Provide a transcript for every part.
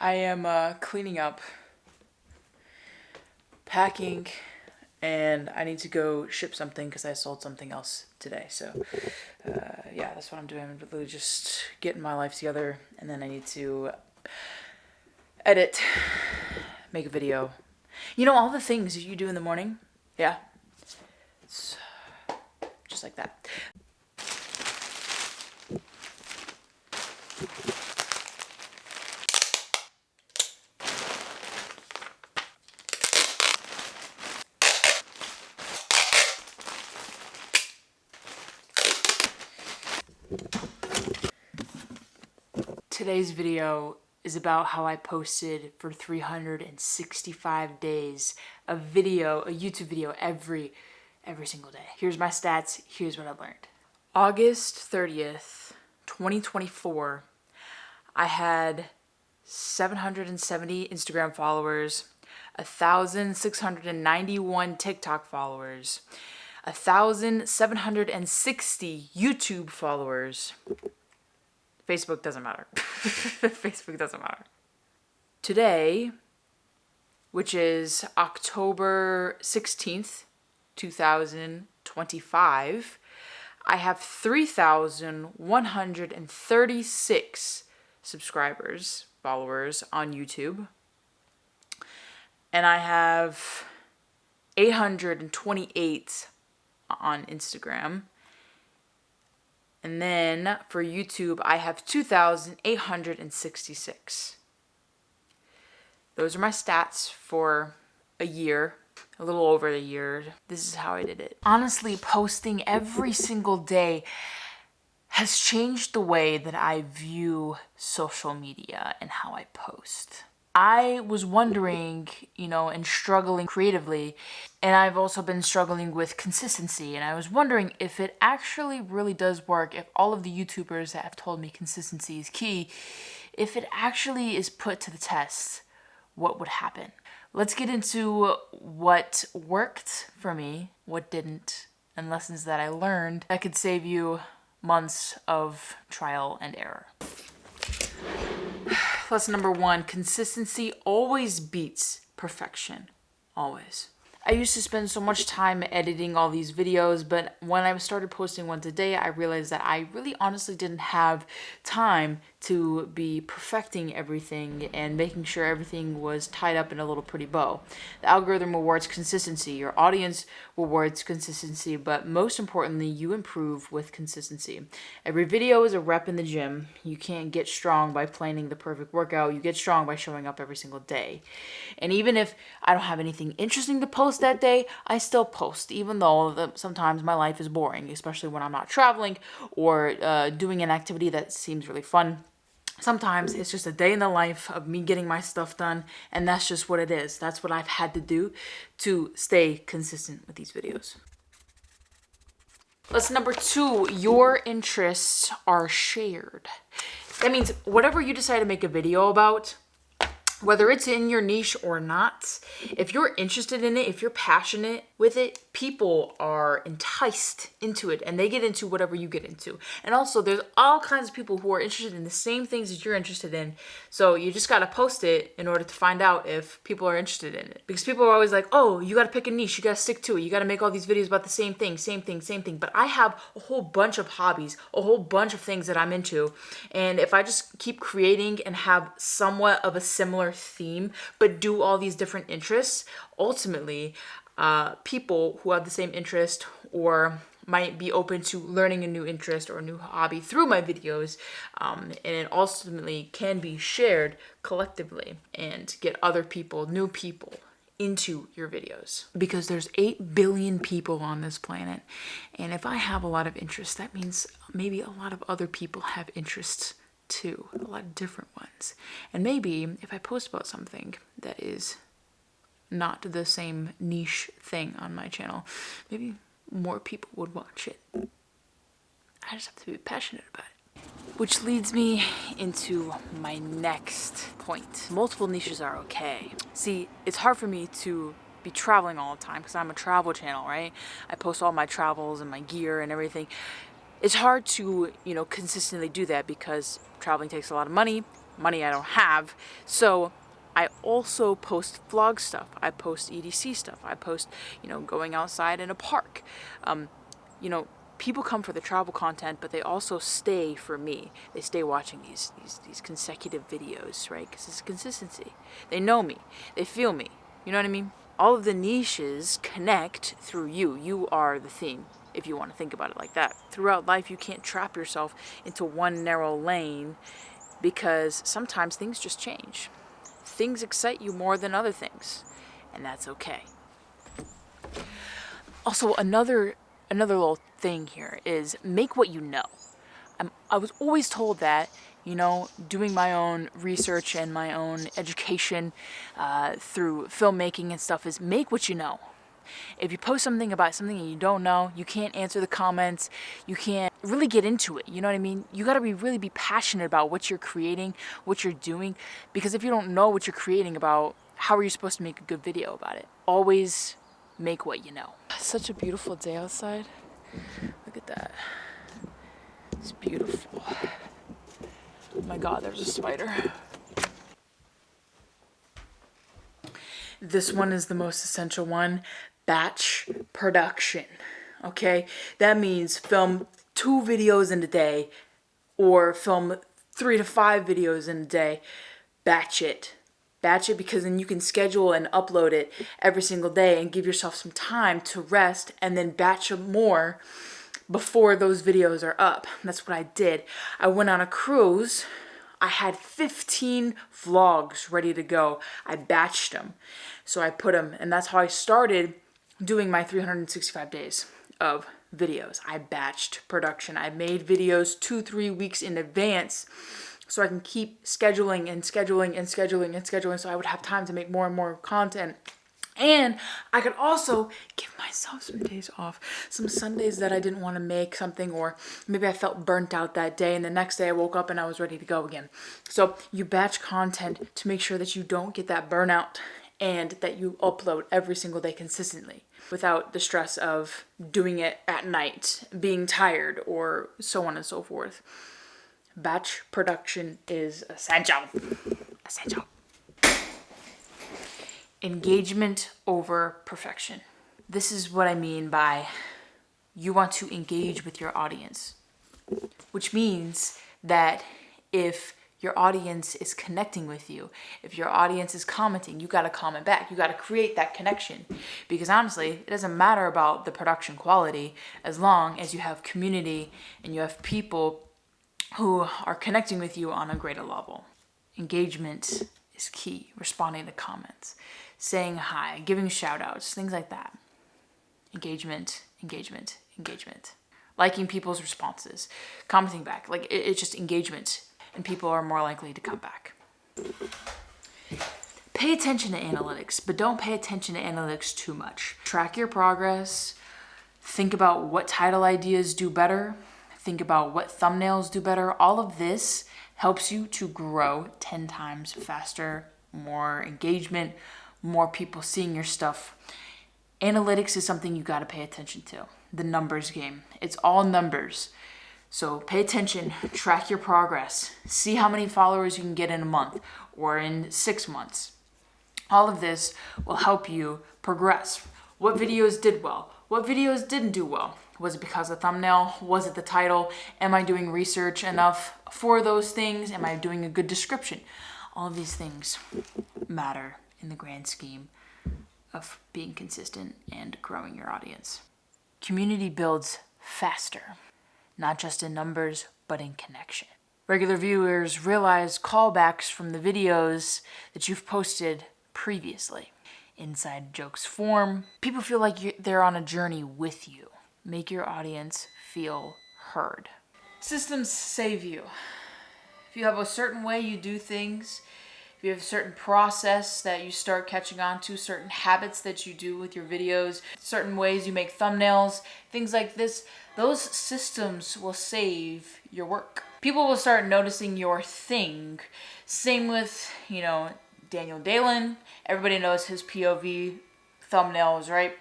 I am cleaning up, packing, and I need to go ship something because I sold something else today. So, yeah, that's what I'm doing. I'm literally just getting my life together, and then I need to edit, make a video. You know, all the things that you do in the morning? Yeah. It's just like that. Today's video is about how I posted for 365 days a YouTube video every single day. Here's my stats, here's what I learned. August 30th, 2024, I had 770 Instagram followers, 1,691 TikTok followers, 1,760 YouTube followers. Facebook doesn't matter. Facebook doesn't matter. Today, which is October 16th, 2025, I have 3,136 followers on YouTube. And I have 828 on Instagram. And then for YouTube, I have 2,866. Those are my stats for a year, a little over a year. This is how I did it. Honestly, posting every single day has changed the way that I view social media and how I post. I was wondering, and struggling creatively, and I've also been struggling with consistency, and I was wondering if it actually really does work, if all of the YouTubers that have told me consistency is key, if it actually is put to the test, what would happen? Let's get into what worked for me, what didn't, and lessons that I learned that could save you months of trial and error. Lesson number 1, consistency always beats perfection. Always. I used to spend so much time editing all these videos, but when I started posting once a day, I realized that I really honestly didn't have time to be perfecting everything and making sure everything was tied up in a little pretty bow. The algorithm rewards consistency, your audience rewards consistency, but most importantly, you improve with consistency. Every video is a rep in the gym. You can't get strong by planning the perfect workout. You get strong by showing up every single day. And even if I don't have anything interesting to post that day, I still post, even though sometimes my life is boring, especially when I'm not traveling or doing an activity that seems really fun. Sometimes it's just a day in the life of me getting my stuff done, and that's just what it is. That's what I've had to do to stay consistent with these videos. Lesson number 2, your interests are shared. That means whatever you decide to make a video about, whether it's in your niche or not, if you're interested in it, if you're passionate with it, people are enticed into it and they get into whatever you get into. And also there's all kinds of people who are interested in the same things that you're interested in. So you just got to post it in order to find out if people are interested in it. Because people are always like, oh, you got to pick a niche, you got to stick to it. You got to make all these videos about the same thing. But I have a whole bunch of hobbies, a whole bunch of things that I'm into. And if I just keep creating and have somewhat of a similar theme, but do all these different interests, ultimately, people who have the same interest or might be open to learning a new interest or a new hobby through my videos, and it ultimately can be shared collectively and get other people, new people, into your videos. Because there's 8 billion people on this planet, and if I have a lot of interests, that means maybe a lot of other people have interests too, a lot of different ones. And maybe if I post about something that is not the same niche thing on my channel, maybe more people would watch it. I just have to be passionate about it. Which leads me into my next point. Multiple niches are okay. See, it's hard for me to be traveling all the time because I'm a travel channel, right? I post all my travels and my gear and everything. It's hard to, consistently do that because traveling takes a lot of money. money I don't have. So I also post vlog stuff. I post EDC stuff. I post, going outside in a park. People come for the travel content, but they also stay for me. They stay watching these consecutive videos, right? Because it's consistency. They know me. They feel me. You know what I mean? All of the niches connect through you. You are the theme, if you want to think about it like that. Throughout life, you can't trap yourself into one narrow lane because sometimes things just change. Things excite you more than other things, and that's okay. Also, another little thing here is make what you know. I was always told that, doing my own research and my own education through filmmaking and stuff is make what you know. If you post something about something and you don't know, you can't answer the comments, you can't really get into it, you know what I mean? You gotta really be passionate about what you're creating, what you're doing, because if you don't know what you're creating about, how are you supposed to make a good video about it? Always make what you know. Such a beautiful day outside. Look at that. It's beautiful. Oh my God, there's a spider. This one is the most essential one. Batch production. Okay? That means film 2 videos in a day or film 3 to 5 videos in a day. Batch it. Batch it because then you can schedule and upload it every single day and give yourself some time to rest and then batch more before those videos are up. That's what I did. I went on a cruise. I had 15 vlogs ready to go. I batched them. So I put them, and that's how I started doing my 365 days of videos. I batched production. I made videos 2-3 weeks in advance so I can keep scheduling so I would have time to make more and more content. And I could also give myself some days off, some Sundays that I didn't want to make something, or maybe I felt burnt out that day and the next day I woke up and I was ready to go again. So you batch content to make sure that you don't get that burnout and that you upload every single day consistently without the stress of doing it at night, being tired, or so on and so forth. Batch production is essential. Essential. Engagement over perfection. This is what I mean by you want to engage with your audience, which means that if your audience is connecting with you, if your audience is commenting, you got to comment back. You got to create that connection, because honestly, it doesn't matter about the production quality as long as you have community and you have people who are connecting with you on a greater level. Engagement is key. Responding to comments, saying hi, giving shout outs, things like that. Engagement. Liking people's responses, commenting back. It's just engagement, and people are more likely to come back. Pay attention to analytics, but don't pay attention to analytics too much. Track your progress. Think about what title ideas do better. Think about what thumbnails do better. All of this helps you to grow 10 times faster, more engagement, more people seeing your stuff. Analytics is something you got to pay attention to. The numbers game. It's all numbers. So pay attention, track your progress, see how many followers you can get in a month or in 6 months. All of this will help you progress. What videos did well? What videos didn't do well? Was it because of the thumbnail? Was it the title? Am I doing research enough for those things? Am I doing a good description? All of these things matter in the grand scheme of being consistent and growing your audience. Community builds faster, not just in numbers, but in connection. Regular viewers realize callbacks from the videos that you've posted previously. Inside jokes form. People feel like they're on a journey with you. Make your audience feel heard. Systems save you. If you have a certain way you do things, if you have a certain process that you start catching on to, certain habits that you do with your videos, certain ways you make thumbnails, things like this, those systems will save your work. People will start noticing your thing. Same with, Daniel Dalen. Everybody knows his POV thumbnails, right?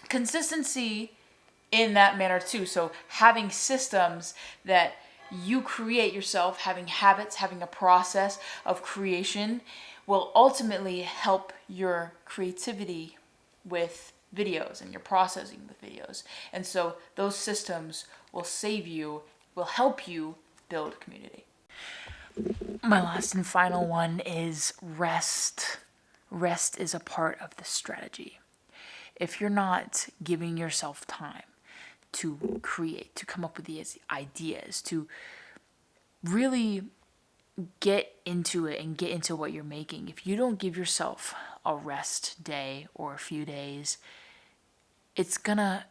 Consistency in that manner too. So having systems that you create yourself, having habits, having a process of creation will ultimately help your creativity with videos and your processing with videos. And so those systems will save you, will help you build community. My last and final one is rest. Rest is a part of the strategy. If you're not giving yourself time to create, to come up with these ideas, to really get into it and get into what you're making, if you don't give yourself a rest day or a few days, it's gonna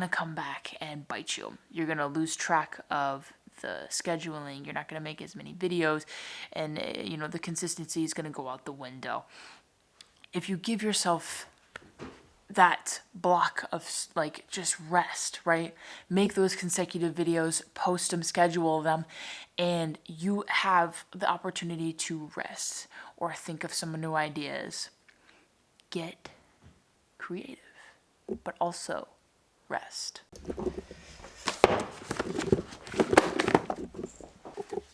come back and bite you. You're gonna lose track of the scheduling. You're not gonna make as many videos, and the consistency is gonna go out the window. If you give yourself that block of like just rest, right? Make those consecutive videos, post them, schedule them, and you have the opportunity to rest or think of some new ideas. Get creative, but also rest.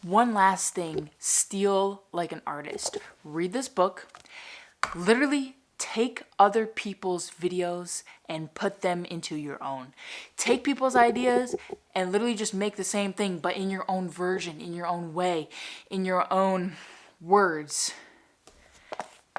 One last thing, steal like an artist. Read this book. Literally take other people's videos and put them into your own. Take people's ideas and literally just make the same thing, but in your own version, in your own way, in your own words.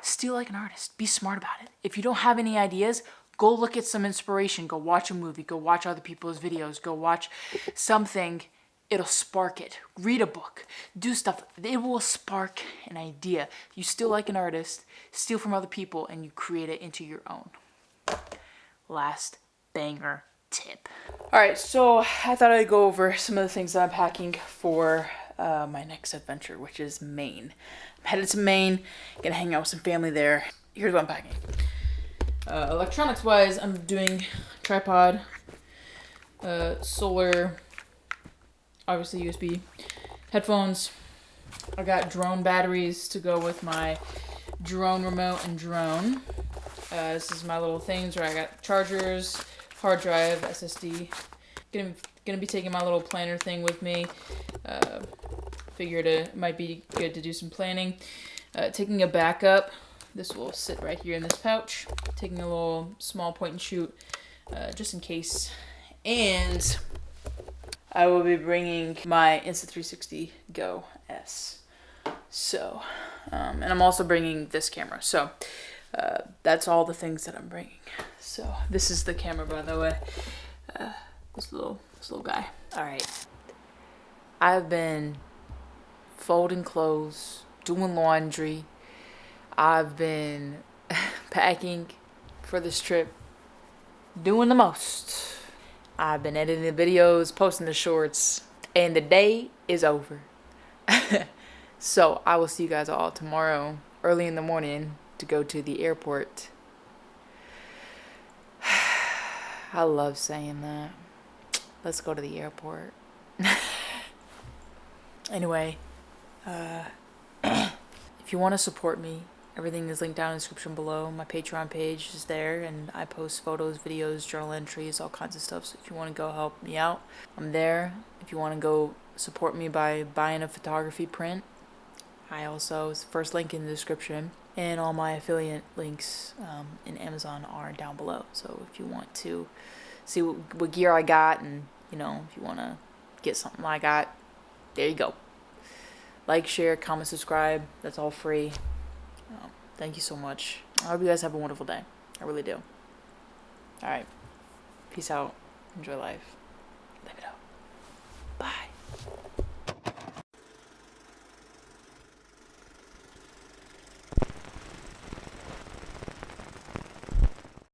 Steal like an artist. Be smart about it. If you don't have any ideas, go look at some inspiration. Go watch a movie. Go watch other people's videos. Go watch something. It'll spark it. Read a book. Do stuff. It will spark an idea. You steal like an artist, steal from other people, and you create it into your own. Last banger tip. All right, so I thought I'd go over some of the things that I'm packing for my next adventure, which is Maine. I'm headed to Maine. Gonna hang out with some family there. Here's what I'm packing. Electronics-wise, I'm doing tripod, solar, obviously USB, headphones. I got drone batteries to go with my drone remote and drone. This is my little things where I got chargers, hard drive, SSD. Gonna be taking my little planner thing with me. Figured it might be good to do some planning. Taking a backup. This will sit right here in this pouch. Taking a little small point and shoot, just in case. And I will be bringing my Insta360 Go S. So, and I'm also bringing this camera. So, that's all the things that I'm bringing. So, this is the camera, by the way. This little guy. All right. I've been folding clothes, doing laundry. I've been packing for this trip, doing the most. I've been editing the videos, posting the shorts, and the day is over. So I will see you guys all tomorrow, early in the morning, to go to the airport. I love saying that. Let's go to the airport. Anyway, if you want to support me, everything is linked down in the description below. My Patreon page is there, and I post photos, videos, journal entries, all kinds of stuff. So if you want to go help me out, I'm there. If you want to go support me by buying a photography print, I also, it's the first link in the description. And all my affiliate links in Amazon are down below. So if you want to see what gear I got, and if you want to get something I got, there you go. Like, share, comment, subscribe. That's all free. Thank you so much. I hope you guys have a wonderful day. I really do. All right. Peace out. Enjoy life. Live it up.